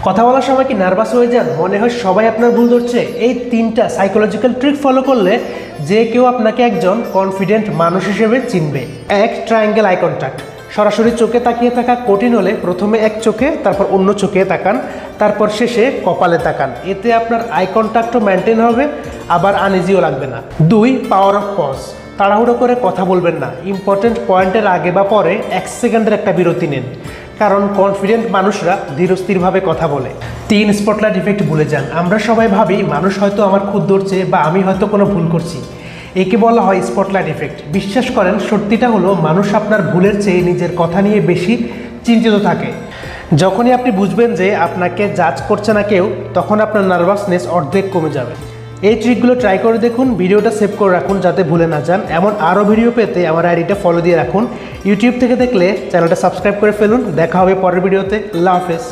কথা বলার সময় কি নার্ভাস হয়ে যান? মনে হয় সবাই আপনার ভুল ধরছে? এই 3টা সাইকোলজিক্যাল ট্রিক ফলো করলে যে কেউ আপনাকে একজন কনফিডেন্ট মানুষ হিসেবে চিনবে। 1. Triangle eye contact. সরাসরি চোখে তাকিয়ে থাকা কঠিন হলে প্রথমে এক চোখে, তারপর অন্য চোখে তাকান, তারপর শেষে কপালে তাকান। এতে আপনার আই কন্ট্যাক্টও মেনটেন হবে, আবার আনইজিও লাগবে না। 2. Power of pause. তাড়াহুড়ো করে কথা বলবেন না। ইম্পর্টেন্ট পয়েন্টের আগে বা পরে 1 সেকেন্ডের একটা বিরতি নিন, কারণ কনফিডেন্ট মানুষরা ধীরস্থিরভাবে কথা বলে। 3. স্পটলাইট ইফেক্ট ভুলে যান। আমরা সবাই ভাবি মানুষ হয়তো আমার খুদ ধরছে বা আমি হয়তো কোনো ভুল করছি। একে বলা হয় স্পটলাইট ইফেক্ট। বিশ্বাস করেন, সত্যিটা হলো মানুষ আপনার ভুলের চেয়ে নিজের কথা নিয়ে বেশি চিন্তিত থাকে। যখনই আপনি বুঝবেন যে আপনাকে জাজ করছে না কেউ, তখন আপনার নার্ভাসনেস অর্ধেক কমে যাবে। এই ট্রিকগুলো ট্রাই করে দেখুন। ভিডিওটা সেভ করে রাখুন যাতে ভুলে না যান। এমন আরও ভিডিও পেতে আমার আইডিটা ফলো দিয়ে রাখুন। ইউটিউব থেকে দেখলে চ্যানেলটা সাবস্ক্রাইব করে ফেলুন। দেখা হবে পরের ভিডিওতে। আল্লাহ হাফেজ।